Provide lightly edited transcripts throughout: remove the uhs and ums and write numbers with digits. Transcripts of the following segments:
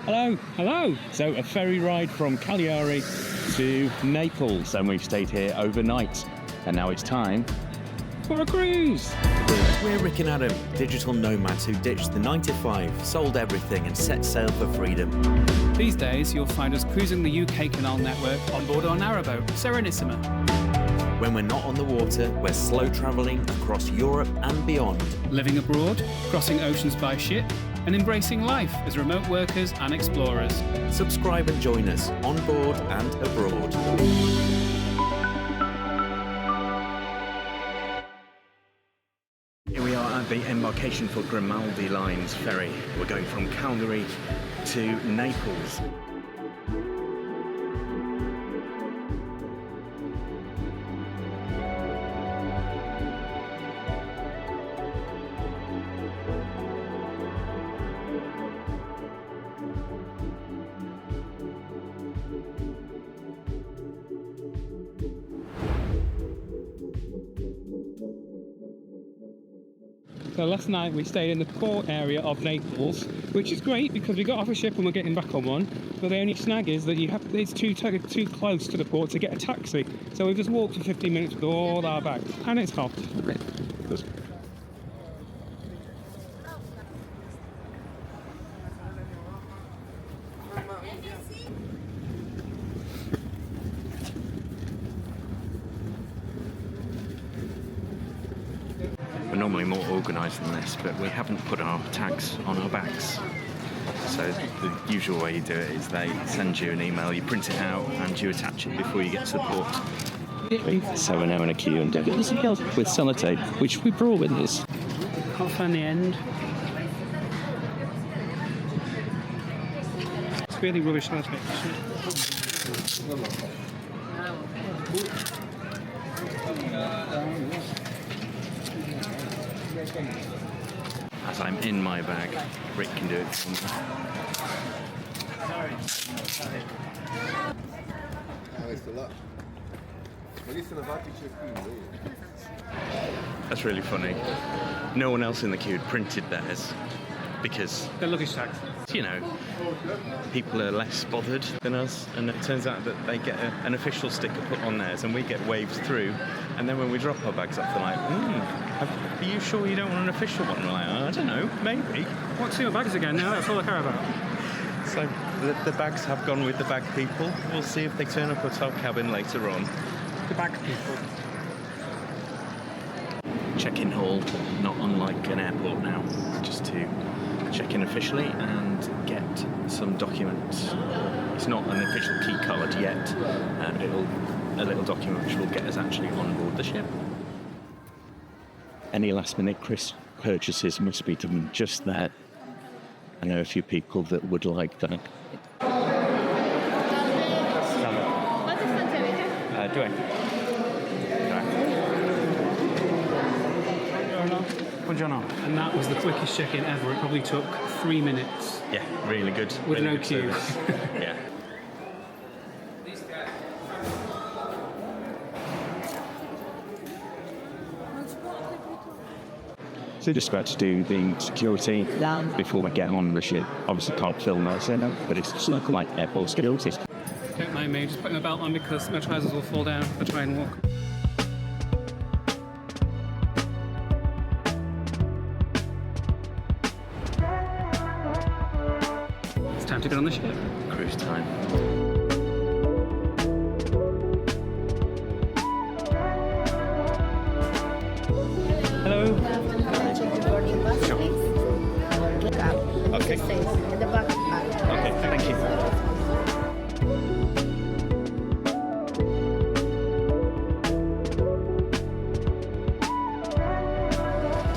Hello, hello! So a ferry ride from Cagliari to Naples, and we've stayed here overnight. And now it's time for a cruise! We're Rick and Adam, digital nomads who ditched the 9-to-5, sold everything and set sail for freedom. These days you'll find us cruising the UK canal network on board our narrowboat, Serenissima. When we're not on the water, we're slow travelling across Europe and beyond. Living abroad, crossing oceans by ship, and embracing life as remote workers and explorers. Subscribe and join us on board and abroad. Here we are at the embarkation for Grimaldi Line's ferry. We're going from Cagliari to Naples. So last night we stayed in the port area of Naples, which is great because we got off a ship and we're getting back on one. But the only snag is that it's too close to the port to get a taxi. So we've just walked for 15 minutes with all our bags, and it's hot. We're normally more organised than this, but we haven't put our tags on our bags. So the usual way you do it is they send you an email, you print it out and you attach it before you get to the port. So we're now in a queue and with sellotape, which we brought with us. Can't find the end. It's really rubbish sellotape. As I'm in my bag, Rick can do it for me. That's really funny. No one else in the queue had printed theirs because They're luggage tags. you know, people are less bothered than us, and it turns out that they get an official sticker put on theirs and we get waved through, and then when we drop our bags off they're like, are you sure you don't want an official one? We're like, I don't know, maybe. What's your bags again now? That's all I care about. So the bags have gone with the bag people. We'll see if they turn up at our cabin later on. The bag people. Check-in hall, not unlike an airport now, just to check in officially and get some documents. It's not an official key card yet, a little document which will get us actually on board the ship. Any last minute purchases must be done just there. I know a few people that would like that. What is Fantasia? Do I? Buongiorno. And that was the quickest check-in ever. It probably took 3 minutes. Yeah, really good. With really no good queue. service. Yeah. So just about to do the security before we get on the ship. Obviously can't film that, but it's like airport security. Don't mind me, just putting my belt on because my trousers will fall down if I try and walk. It's time to get on the ship. Cruise time. Hello. Okay. At the back. Okay, thank you.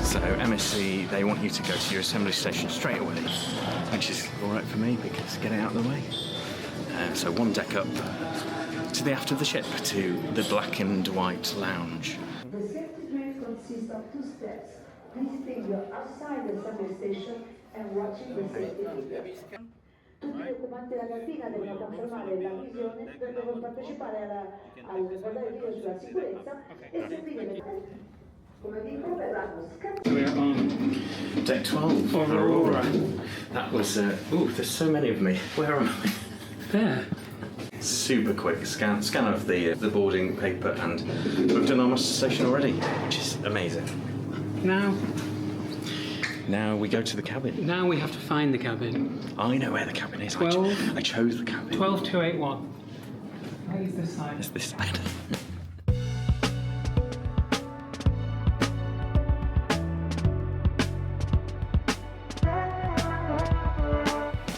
So MSC, they want you to go to your assembly station straight away, which is all right for me because get it out of the way. So one deck up to the aft of the ship to the black and white lounge. The safety drill consists of 2 steps. Please stay outside the assembly station and watching the safety video. Tutti gli occupanti della cabina devono confermare la visione per partecipare al guardare video sulla sicurezza e seguire le Come dico, verranno So we're on Day 12. Aurora. That was, there's so many of me. Where am I? There. Super quick scan of the boarding paper, and we've done our muster station already, which is amazing. Now we go to the cabin. Now we have to find the cabin. I know where the cabin is. 12. I chose the cabin. 12281. Where is this side? It's this side.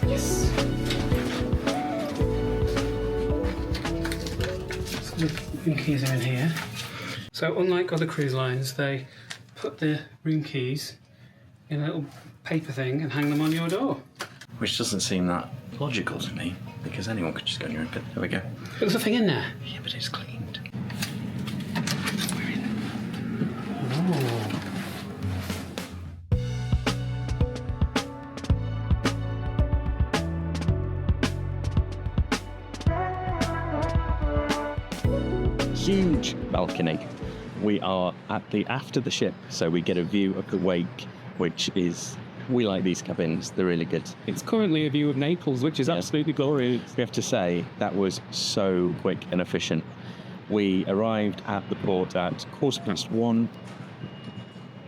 Yes. So the room keys are in here. So unlike other cruise lines, they put the room keys in a little paper thing and hang them on your door. Which doesn't seem that logical to me, because anyone could just go in your own bed. There we go. But there's nothing in there. Yeah, but it's cleaned. We're in. Oh. Huge balcony. We are at the aft of the ship, so we get a view of the wake, which is, we like these cabins, they're really good. It's currently a view of Naples, which is absolutely glorious. We have to say, that was so quick and efficient. We arrived at the port at 1:15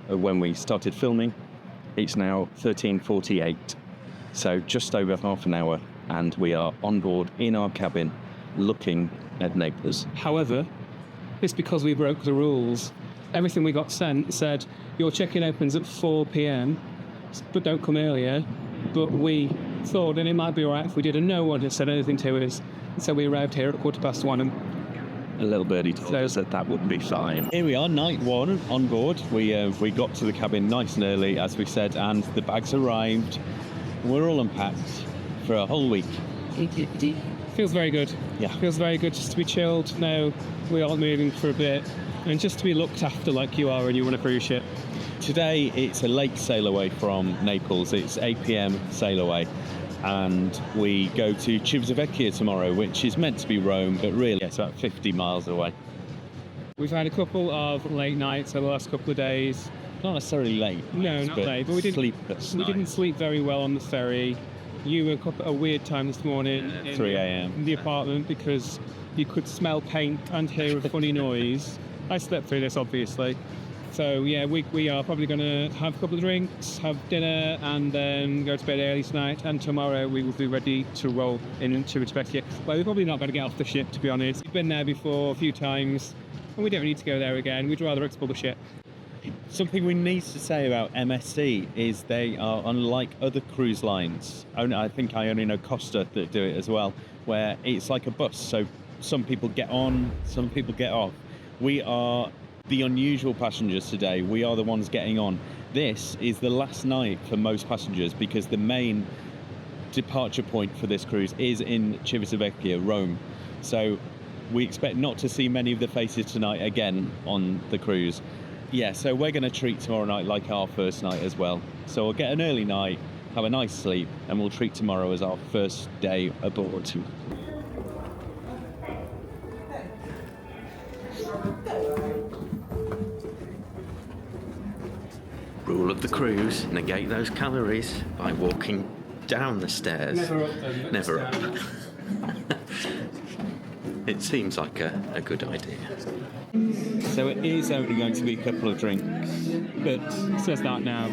when we started filming. It's now 13:48, so just over half an hour, and we are on board in our cabin looking at Naples. However, it's because we broke the rules. Everything we got sent said, your check-in opens at 4 p.m, but don't come earlier. But we thought, and it might be all right if we did, and no one had said anything to us. So we arrived here at 1:15, and A little birdie told us that would be fine. Here we are, night one on board. We got to the cabin nice and early, as we said, and the bags arrived. We're all unpacked for a whole week. feels very good. Yeah. Feels very good just to be chilled. Now we aren't moving for a bit, and just to be looked after like you are when you run a cruise ship. Today it's a late sail away from Naples. It's 8 p.m. sail away, and we go to Civitavecchia tomorrow, which is meant to be Rome, but really it's about 50 miles away. We've had a couple of late nights over the last couple of days. Not necessarily late. No, not late, but we didn't sleep very well on the ferry. You woke up at a weird time this morning in 3 a.m. in the apartment because you could smell paint and hear a funny noise. I slept through this, obviously. So yeah, we are probably going to have a couple of drinks, have dinner, and then go to bed early tonight. And tomorrow we will be ready to roll into Civitavecchia. Well, we're probably not going to get off the ship, to be honest. We've been there before a few times, and we don't need to go there again. We'd rather explore the ship. Something we need to say about MSC is they are unlike other cruise lines. I think I only know Costa that do it as well, where it's like a bus. So some people get on, some people get off. We are the unusual passengers today. We are the ones getting on. This is the last night for most passengers because the main departure point for this cruise is in Civitavecchia, Rome. So we expect not to see many of the faces tonight again on the cruise. Yeah, so we're going to treat tomorrow night like our first night as well. So we'll get an early night, have a nice sleep, and we'll treat tomorrow as our first day aboard. Rule of the cruise, negate those calories by walking down the stairs. Never up, though. Never up. It seems like a good idea. So it is only going to be a couple of drinks, but It says that now.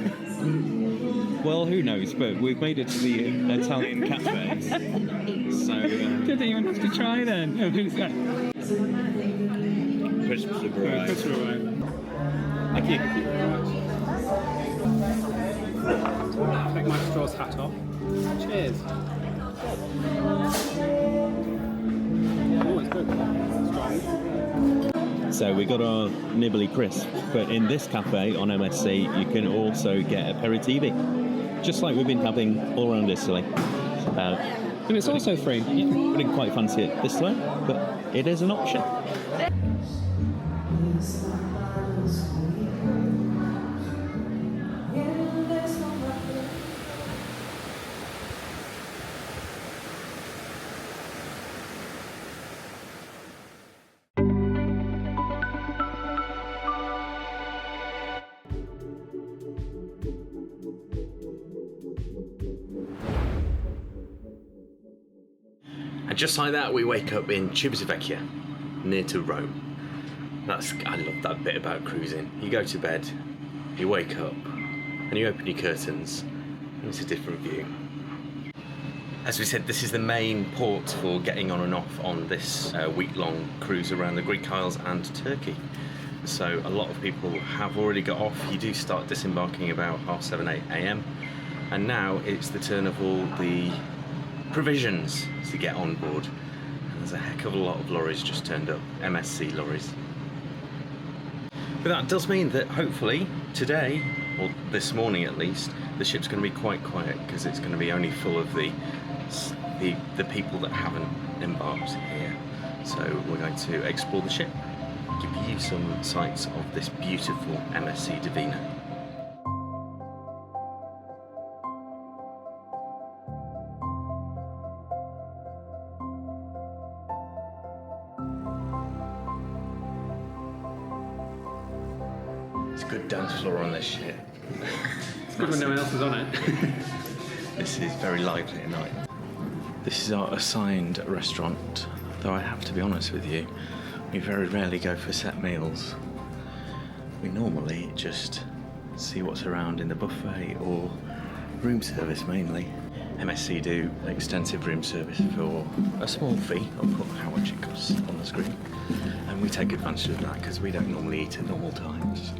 well, who knows? But we've made it to the Italian cafe. So Didn't even have to try then. Oh, who's that? crisps have arrived. Thank you. Take my straw's hat off. Cheers. Oh, it's good. Strong. So we got our nibbly crisp, but in this cafe on MSC you can also get aperitivi, just like we've been having all around Italy. And it's also free. Wouldn't quite fancy it this way, but it is an option. And just like that, we wake up in Civitavecchia, near to Rome. I love that bit about cruising. You go to bed, you wake up, and you open your curtains, and it's a different view. As we said, this is the main port for getting on and off on this week-long cruise around the Greek Isles and Turkey. So a lot of people have already got off. You do start disembarking about 7:30, 8 a.m. And now it's the turn of all the provisions to get on board. And there's a heck of a lot of lorries just turned up, MSC lorries. But that does mean that hopefully today, or this morning at least, the ship's going to be quite quiet because it's going to be only full of the people that haven't embarked here. So we're going to explore the ship, give you some sights of this beautiful MSC Divina. It's a good dance floor on this ship. It's good when no one else is on it. This is very lively at night. This is our assigned restaurant, though I have to be honest with you, we very rarely go for set meals. We normally just see what's around in the buffet or room service mainly. MSC do extensive room service for a small fee. I'll put how much it costs on the screen. And we take advantage of that because we don't normally eat at normal times.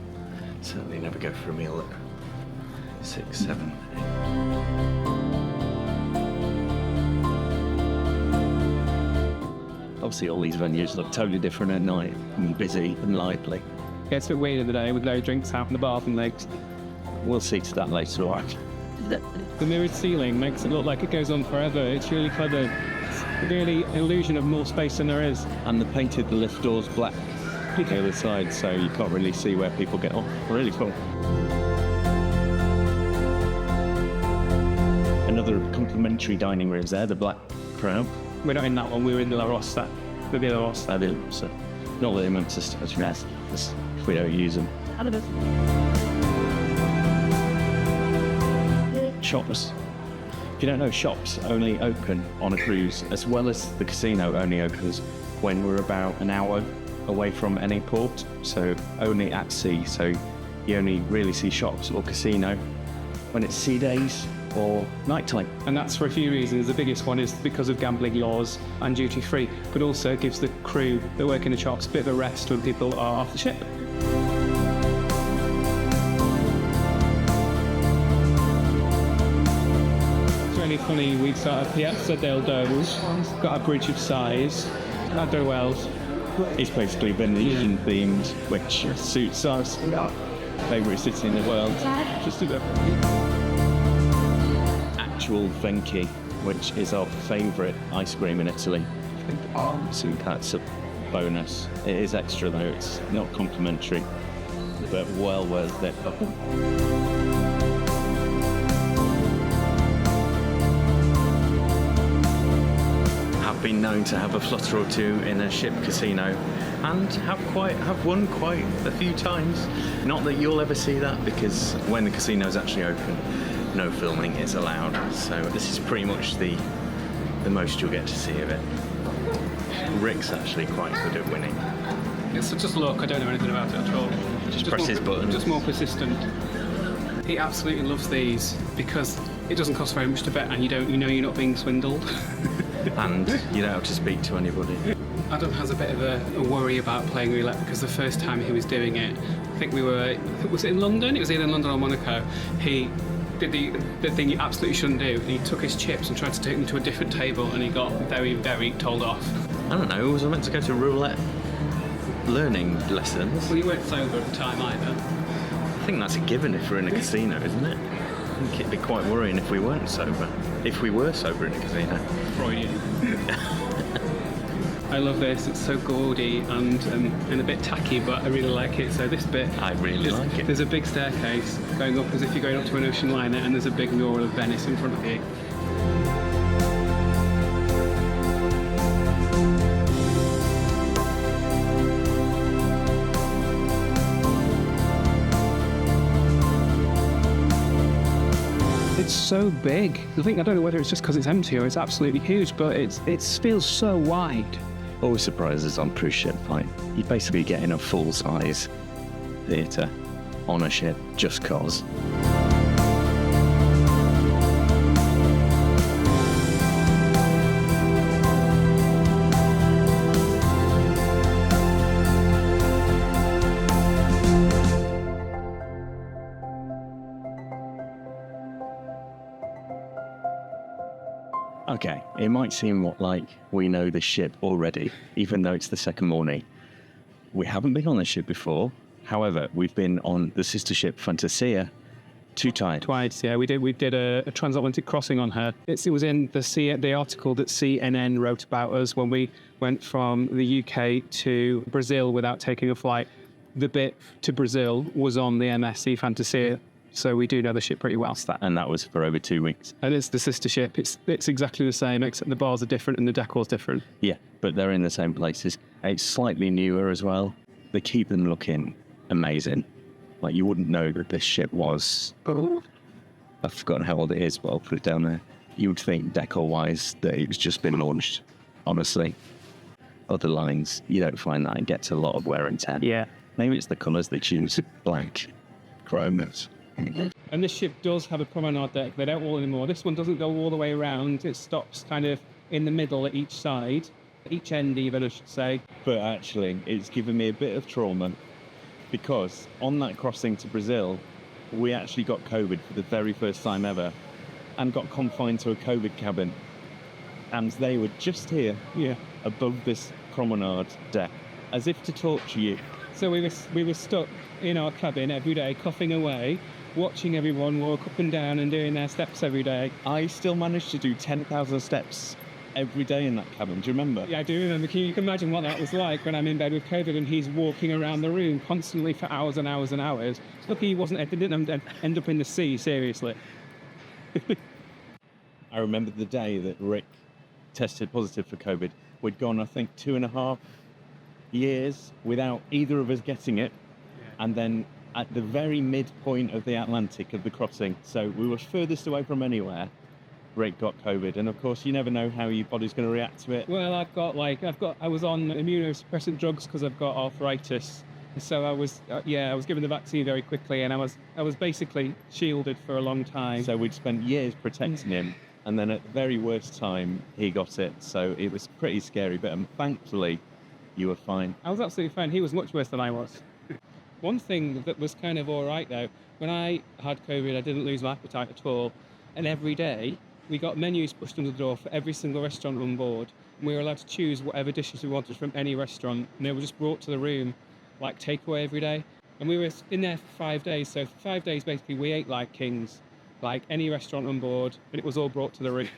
Certainly never go for a meal at 6, 7, 8. Obviously all these venues look totally different at night and busy and lively. Yeah, it's a bit weird in the day with no drinks out in the bathroom legs. We'll see to that later on. The mirrored ceiling makes it look like it goes on forever. It's really clever. It's really an illusion of more space than there is. And they painted the lift doors black on the other side, so you can't really see where people get off. Really cool. Another complimentary dining rooms there, the Black Crown. We're not in that one, we were in the La Rossa. The Villa Rossa. So not that they meant to stress if we don't use them. Shops. If you don't know, shops only open on a cruise, as well as the casino only opens when we're about an hour away from any port, so only at sea. So you only really see shops or casino when it's sea days or nighttime. And that's for a few reasons. The biggest one is because of gambling laws and duty free, but also it gives the crew that work in the shops a bit of a rest when people are off the ship. It's really funny, we start at Piazza del Doge, got a bridge of size, at the Wells. It's basically Venetian-themed, which suits us. Favourite city in the world. Just a bit. Actual Venchi, which is our favourite ice cream in Italy. So that's a bonus. It is extra though, it's not complimentary, but well worth it. I've been known to have a flutter or two in a ship casino and have won quite a few times. Not that you'll ever see that, because when the casino's actually open, no filming is allowed. So this is pretty much the most you'll get to see of it. Rick's actually quite good at winning. It's just look, I don't know anything about it at all. Just press his button. Just more persistent. He absolutely loves these because it doesn't cost very much to bet, and you know you're not being swindled. And you don't have to speak to anybody. Adam has a bit of a worry about playing roulette because the first time he was doing it, I think was it in London? It was either in London or Monaco. He did the thing you absolutely shouldn't do, and he took his chips and tried to take them to a different table, and he got very, very told off. I don't know, was I meant to go to roulette learning lessons? Well, you weren't sober at the time either. I think that's a given if we're in a casino, isn't it? I think it'd be quite worrying if we weren't sober. If we were sober in a casino. Freudian. I love this, it's so gaudy and a bit tacky, but I really like it. So this bit, I really like it. There's a big staircase going up as if you're going up to an ocean liner, and there's a big mural of Venice in front of you. It's so big. I don't know whether it's just because it's empty or it's absolutely huge, but it feels so wide. Always surprises on cruise ship, like you're basically getting a full-size theatre on a ship just cause. Okay, it might seem like we know the ship already, even though it's the second morning. We haven't been on this ship before. However, we've been on the sister ship Fantasia 2 times. Twice, yeah. We did a transatlantic crossing on her. It was in the article that CNN wrote about us when we went from the UK to Brazil without taking a flight. The bit to Brazil was on the MSC Fantasia. So we do know the ship pretty well. And that was for over 2 weeks. And it's the sister ship. It's exactly the same, except the bars are different and the decor's different. Yeah, but they're in the same places. It's slightly newer as well. They keep them looking amazing. Like, you wouldn't know that this ship was... I've forgotten how old it is, but I'll put it down there. You would think, decor-wise, that it's just been launched, honestly. Other lines, you don't find that. It gets a lot of wear and tear. Yeah. Maybe it's the colours they choose. Black, chrome. And this ship does have a promenade deck. They don't all anymore. This one doesn't go all the way around. It stops kind of in the middle at each side. Each end even, I should say. But actually, it's given me a bit of trauma because on that crossing to Brazil, we actually got COVID for the very first time ever and got confined to a COVID cabin. And they were just here, above this promenade deck, as if to torture you. So we were stuck in our cabin every day, coughing away, watching everyone walk up and down and doing their steps every day. I still managed to do 10,000 steps every day in that cabin. Do you remember? Yeah, I do remember. You can imagine what that was like when I'm in bed with COVID and he's walking around the room constantly for hours and hours and hours. Lucky he didn't end up in the sea, seriously. I remember the day that Rick tested positive for COVID. We'd gone, I think, 2.5 years without either of us getting it. And then at the very midpoint of the Atlantic of the crossing, so we were furthest away from anywhere, Rick got COVID. And of course, you never know how your body's going to react to it. Well, I was on immunosuppressant drugs because I've got arthritis. So I was given the vaccine very quickly, and I was basically shielded for a long time. So we'd spent years protecting him, and then at the very worst time, he got it. So it was pretty scary, but thankfully, you were fine. I was absolutely fine. He was much worse than I was. One thing that was kind of all right, though, when I had COVID, I didn't lose my appetite at all. And every day, we got menus pushed under the door for every single restaurant on board. And we were allowed to choose whatever dishes we wanted from any restaurant. And they were just brought to the room, like takeaway every day. And we were in there for 5 days. So for 5 days, basically, we ate like kings, like any restaurant on board. And it was all brought to the room.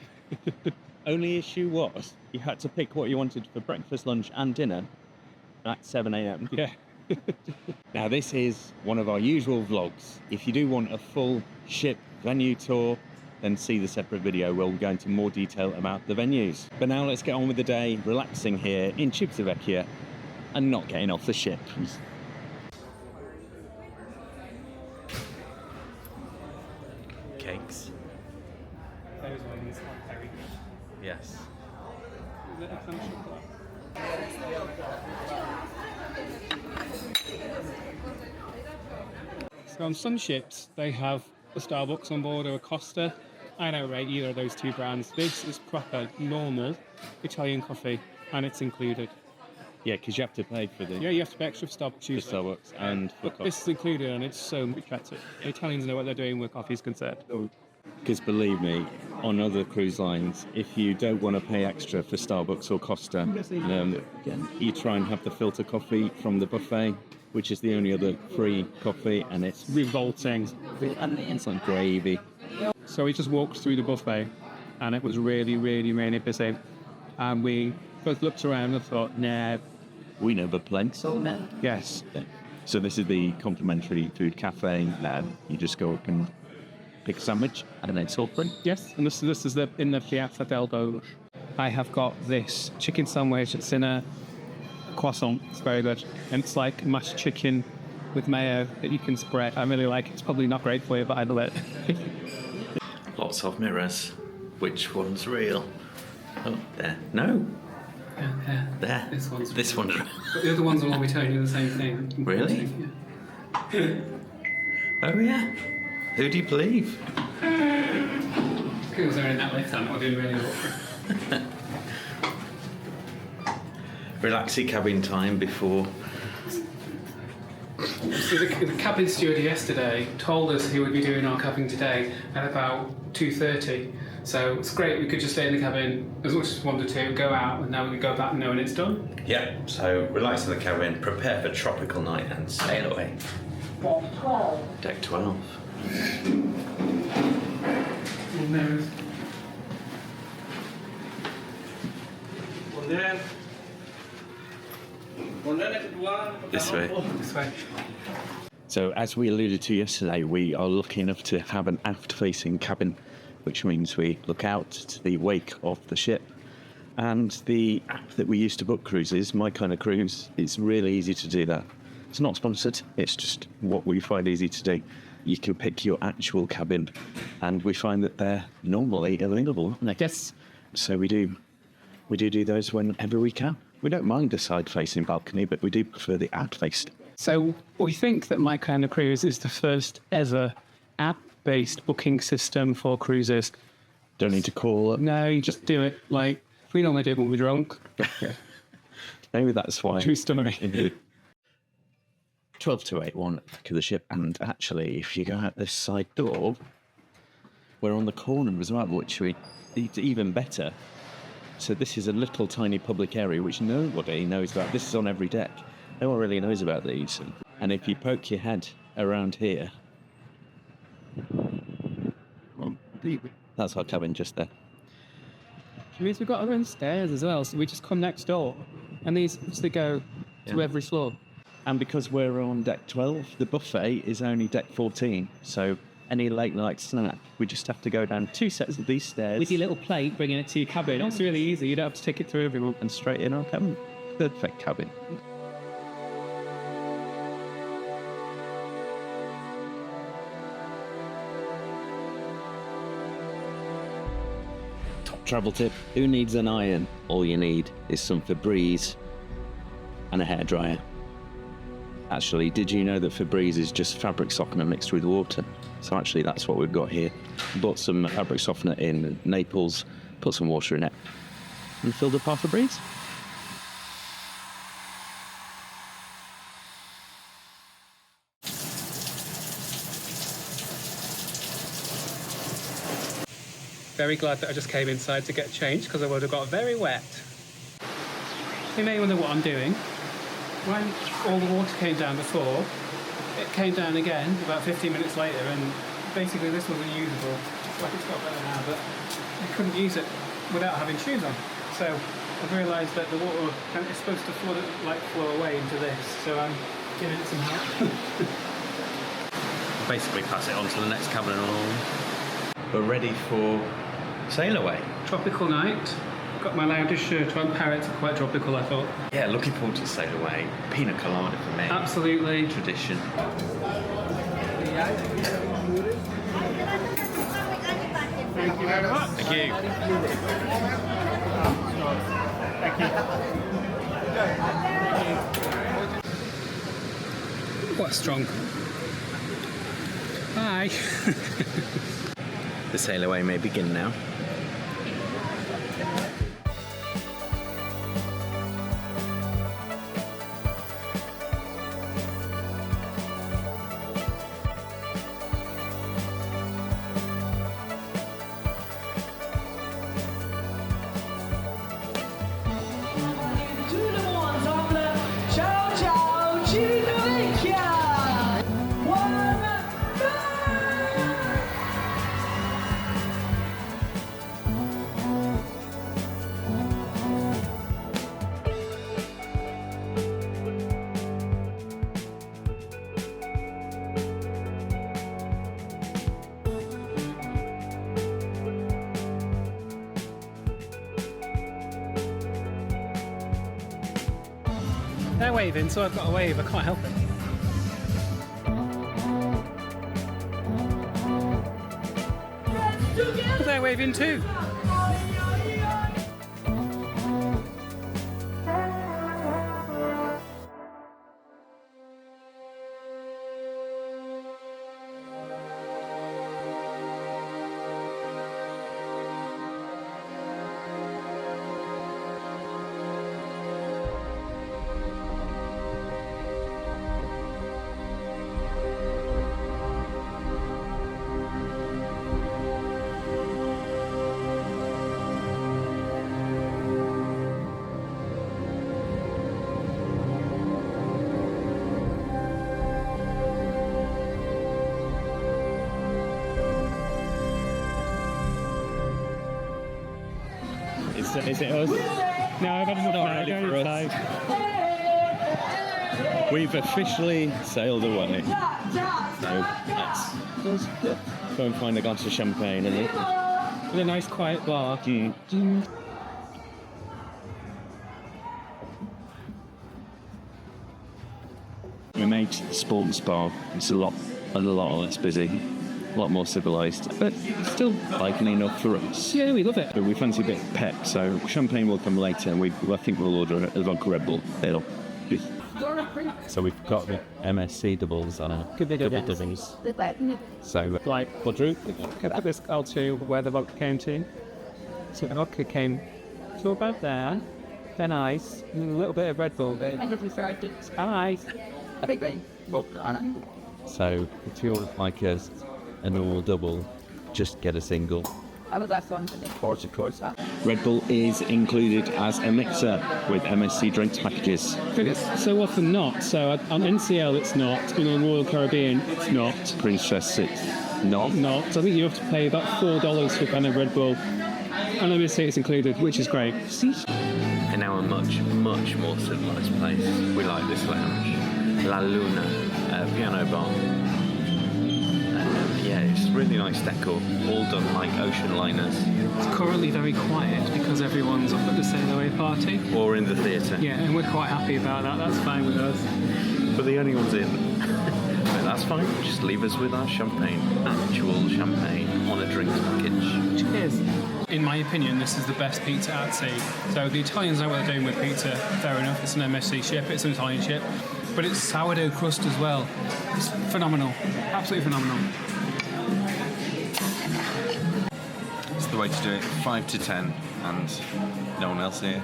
Only issue was, you had to pick what you wanted for breakfast, lunch, and dinner at 7 a.m. Yeah. Now, this is one of our usual vlogs. If you do want a full ship venue tour, then see the separate video where we'll go into more detail about the venues. But now let's get on with the day, relaxing here in Civitavecchia and not getting off the ship. Cakes. Yes. So on some ships, they have a Starbucks on board or a Costa. I don't rate either of those two brands. This is proper, normal Italian coffee, and it's included. Yeah, because you have to pay for the Yeah, you have to pay extra for Starbucks and for But this is included, and it's so much better. The Italians know what they're doing where coffee is concerned. Because believe me, on other cruise lines, if you don't want to pay extra for Starbucks or Costa, you try and have the filter coffee from the buffet, which is the only other free coffee, and it's Revolting. and it's like gravy. So we just walked through the buffet, and it was really, really, really busy. And we both looked around and thought, nah. We never played. Yes. So this is the complimentary food cafe. You just go up and pick a sandwich and then salt print. Yes, and this is in the Piazza del Doge. I have got this chicken sandwich. It's in a croissant. It's very good. And it's like mashed chicken with mayo that you can spread. I really like it. It's probably not great for you, but I love it. A lot lots of mirrors. Which one's real? Oh, there. No. Yeah. There. This one's real. But the other ones will all be telling you the same thing. Really? Yeah. Oh, yeah. Who do you believe? Because they're in that lift, I'm not doing really well. Relaxing cabin time before. So the cabin steward yesterday told us he would be doing our cabin today at about 2:30. So it's great, we could just stay in the cabin as much as we wanted to, go out, and now we can go back knowing it's done. Yeah, so relax in the cabin, prepare for tropical night and sail away. Deck 12. Deck 12. This way. This way. So as we alluded to yesterday, we are lucky enough to have an aft-facing cabin, which means we look out to the wake of the ship. And the app that we use to book cruises, My Kind of Cruise, it's really easy to do that. It's not sponsored, it's just what we find easy to do. You can pick your actual cabin, and we find that they're normally available, aren't they? Yes. So we do those whenever we can. We don't mind a side-facing balcony, but we do prefer the aft-faced. So we think that My Kind of Cruise is the first ever app-based booking system for cruises. Don't need to call up. No, you just do it like we normally do it when we're drunk. Maybe that's why. True story. 12281 back of the ship, and actually, if you go out this side door, we're on the corner as well, which it's even better. So this is a little tiny public area which nobody knows about. This is on every deck. No one really knows about these. And if you poke your head around here, that's our cabin just there. Which means we've got our own stairs as well, so we just come next door, and these obviously go to every floor. And because we're on deck 12, the buffet is only deck 14. So any late night snack, we just have to go down 2 sets of these stairs. With your little plate, bringing it to your cabin. It's really easy. You don't have to take it through everyone. And straight in our cabin. Perfect cabin. Top travel tip. Who needs an iron? All you need is some Fbreze and a hairdryer. Actually, did you know that Fbreze is just fabric softener mixed with water? So actually that's what we've got here. Bought some fabric softener in Naples, put some water in it, and filled up our Fbreze. Very glad that I just came inside to get changed, because I would have got very wet. You may wonder what I'm doing. When all the water came down before, it came down again about 15 minutes later, and basically this wasn't usable. It's like it's got better now, but I couldn't use it without having shoes on. So I've realised that the water is supposed to flow away into this, so I'm giving it some help. Basically pass it on to the next cabin along. We're ready for sail away. Tropical night. Got my loudest shirt on. Parrots are quite tropical, I thought. Yeah, looking forward to sail away. Pina colada for me. Absolutely. Tradition. Thank you very much. Thank you. Thank you. What a strong. Hi. The sail away may begin now. Ciao ciao, Civitavecchia! They're waving, so I've got to wave. I can't help it. Together! craving too. Is it us? No, I've had enough now. really Go for us. inside. We've officially sailed away. So let's go and find a glass of champagne and With a nice quiet bar. we made the sports bar. It's a lot less busy, a lot more civilised, but still lively enough for us. Yeah, we love it. But we fancy a bit of pep, so champagne will come later. And I think we'll order a vodka Red Bull. So we've got the MSC doubles on our double doubles. So Right, what Drew? can I put this out to where the vodka came to? So the vodka came to about there, then ice, and a little bit of Red Bull. Ice. So if you like a normal double, just get a single. Red Bull is included as a mixer with MSC drinks packages. But it's so often not. So on NCL it's not, and on Royal Caribbean it's not. Princess, it's not. Not. So I think you have to pay about $4 for kind of Red Bull. And obviously it's included, which is great. And now a much more civilised place. We like this lounge. La Luna, piano bar. Yeah, it's really nice decor, all done like ocean liners. It's currently very quiet because everyone's up at the sail away party. Or in the theatre. Yeah, and we're quite happy about that. That's fine with us. But the only ones in. But that's fine, just leave us with our champagne. Actual champagne on a drinks package. Cheers. In my opinion, this is the best pizza at sea. So the Italians know what they're doing with pizza. Fair enough, it's an MSC ship, it's an Italian ship. But it's sourdough crust as well. It's phenomenal. Absolutely phenomenal. It's the way to do it. 5 to 10 and no one else here.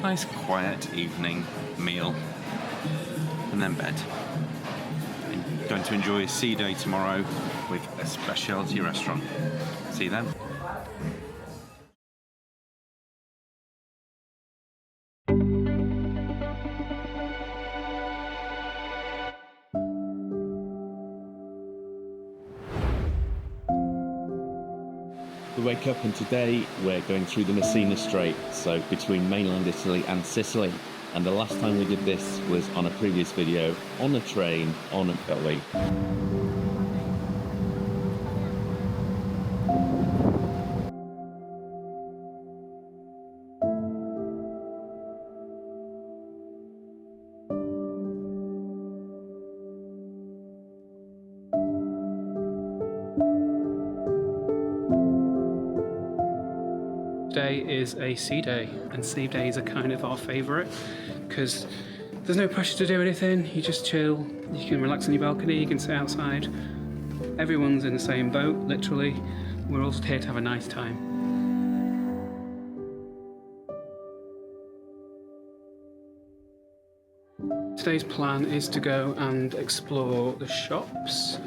Nice quiet evening meal and then bed. I'm going to enjoy a sea day tomorrow with a specialty restaurant. See you then. We wake up and today we're going through the Messina Strait, so between mainland Italy and Sicily. And the last time we did this was on a previous video, on a train, on a ferry. Today is a sea day, and sea days are kind of our favourite because there's no pressure to do anything. You just chill, you can relax on your balcony, you can sit outside. Everyone's in the same boat, literally. We're all just here to have a nice time. Today's plan is to go and explore the shops.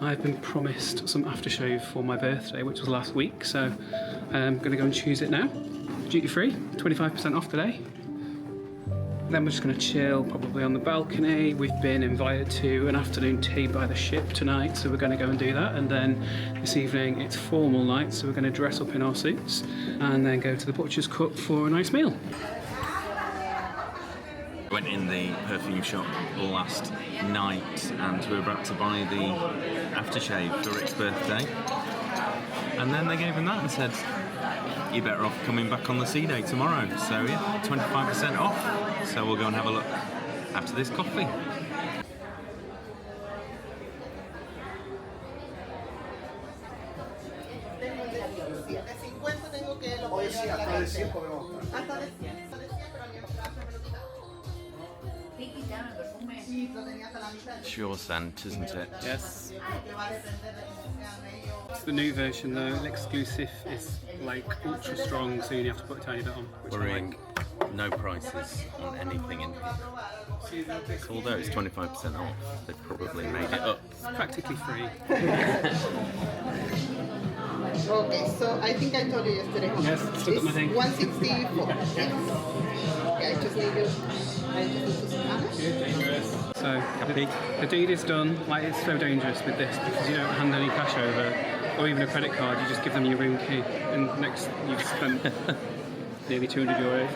I've been promised some aftershave for my birthday, which was last week, so I'm going to go and choose it now. Duty free, 25% off today. Then we're just going to chill, probably on the balcony. We've been invited to an afternoon tea by the ship tonight, so we're going to go and do that. And then this evening it's formal night, so we're going to dress up in our suits and then go to the Butcher's Cut for a nice meal. Went in the perfume shop last night and we were about to buy the aftershave for Rick's birthday. And then they gave him that and said, you're better off coming back on the sea day tomorrow. So yeah, 25% off. So we'll go and have a look after this coffee. It's your scent, isn't it? Yes. It's the new version though. The exclusive is like ultra strong, so you only have to put a tiny bit on. Which I Worrying. like. No prices on anything in here. Although it's 25% off, they've probably made it up. It's practically free. Okay, so I think I told you yesterday. Yes, still got my thing. 164. Yes. Okay, I just need to scan it. So the deed is done. Like, it's so dangerous with this because you don't hand any cash over or even a credit card. You just give them your room key, and next you've spent nearly 200 euros.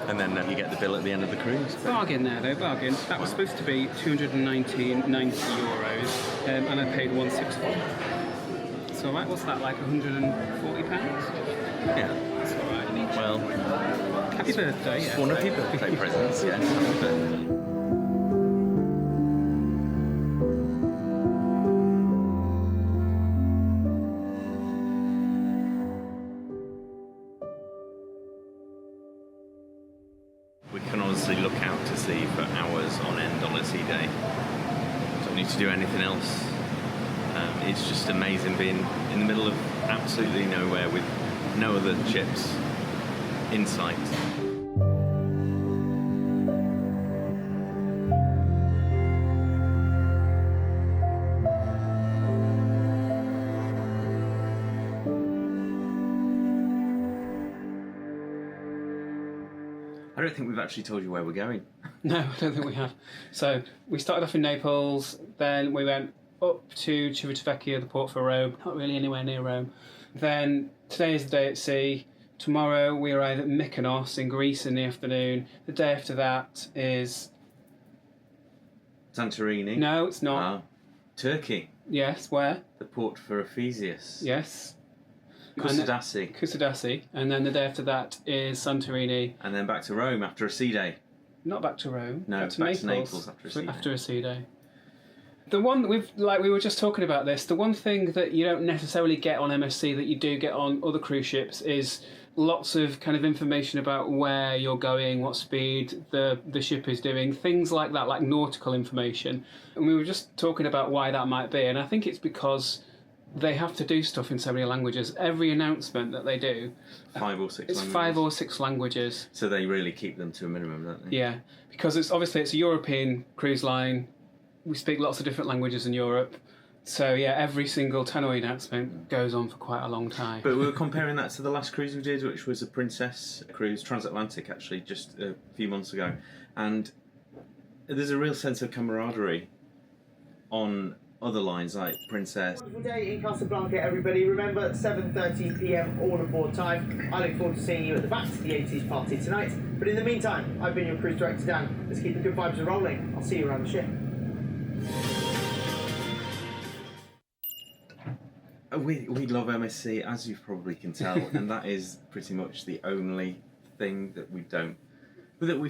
And then you get the bill at the end of the cruise. Bargain there though, bargain. That was supposed to be 290 euros, and I paid 164. So right, what's that, like £140? Yeah. That's alright. Well, Happy birthday. it's Yeah. one of your birthday presents, yes. Happy birthday. We can honestly look out to sea for hours on end on a sea day. Don't need to do anything else. It's just amazing being in the middle of absolutely nowhere with no other ships in sight. I don't think we've actually told you where we're going. No, I don't think we have. So we started off in Naples, then we went up to Civitavecchia, the port for Rome. Not really anywhere near Rome. Then today is the day at sea. Tomorrow we arrive at Mykonos in Greece in the afternoon. The day after that is... Santorini. No, it's not. Ah, Turkey. Yes, where? The port for Ephesius. Yes. Kusadasi. Kusadasi. And then the day after that is Santorini. And then back to Rome after a sea day. Not back to Rome. No, back to back Naples. to Naples after a sea day. After a sea day. The one that we were just talking about this, the one thing that you don't necessarily get on MSC that you do get on other cruise ships is lots of kind of information about where you're going, what speed the ship is doing, things like that, like nautical information. And we were just talking about why that might be, and I think it's because they have to do stuff in so many languages. Every announcement that they do, 5 or 6 it's languages. 5 or 6 languages. So they really keep them to a minimum, don't they? Yeah, because it's a European cruise line. We speak lots of different languages in Europe. So yeah, every single tannoy announcement goes on for quite a long time. But we were comparing that to the last cruise we did, which was a Princess cruise, Transatlantic actually, just a few months ago. And there's a real sense of camaraderie on other lines like Princess. Wonderful day in Casablanca, everybody. Remember, 7:30 p.m. all aboard time. I look forward to seeing you at the back to the 80s party tonight. But in the meantime, I've been your cruise director, Dan. Let's keep the good vibes rolling. I'll see you around the ship. We love MSC, as you probably can tell, and that is pretty much the only thing that we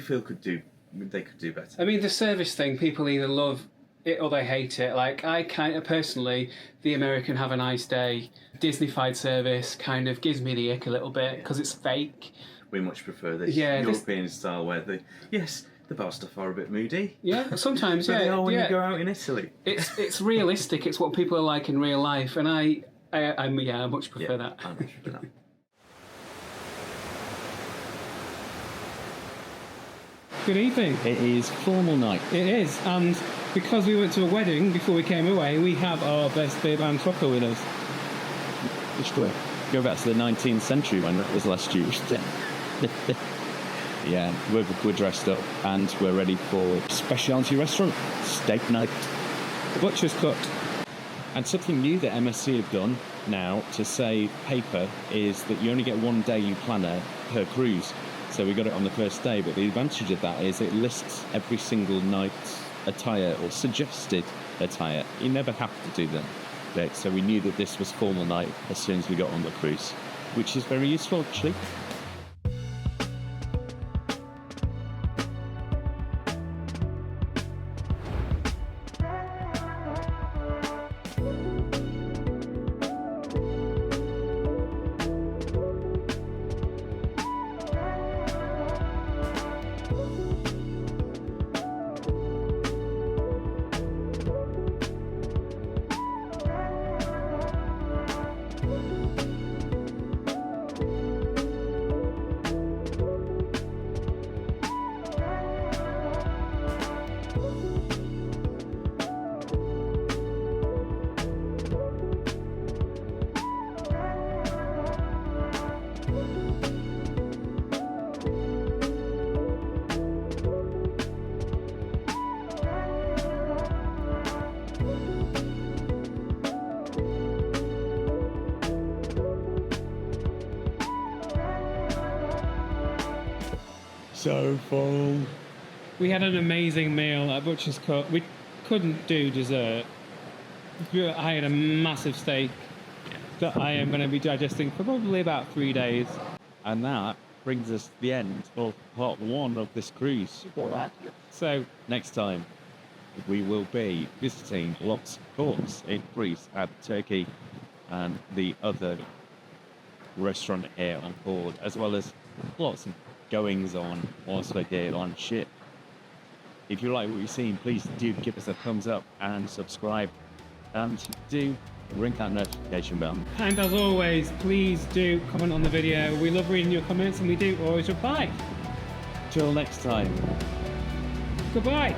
feel they could do better. I mean, the service thing, people either love it or they hate it. Like, I kind of personally, the American have a nice day, Disney-fied service kind of gives me the ick a little bit because it's fake. We much prefer this European style where the bar staff are a bit moody. Yeah, sometimes, But yeah. they are when yeah. you go out in Italy. It's realistic. It's what people are like in real life, and I much prefer that. I much prefer that. Good evening. It is formal night. It is, and because we went to a wedding before we came away, we have our best bib and trucker with us. Which way? Go back to the 19th century when it was last used. Yeah, we're dressed up and we're ready for specialty restaurant, steak night. Butcher's cut. And something new that MSC have done now to save paper is that you only get 1 day you planner per cruise. So we got it on the first day, but the advantage of that is it lists every single night's attire or suggested attire. You never have to do them. So we knew that this was formal night as soon as we got on the cruise, which is very useful actually. so full. We had an amazing meal at Butcher's Cut. We couldn't do dessert. I had a massive steak that I am going to be digesting for probably about 3 days. And that brings us to the end of part 1 of this cruise. So next time we will be visiting lots of ports in Greece and Turkey and the other restaurant here on board, as well as lots of goings on whilst we're here on ship. If you like what you've seen, please do give us a thumbs up and subscribe, and do ring that notification bell. And as always, please do comment on the video. We love reading your comments and we do always reply. Till next time. Goodbye.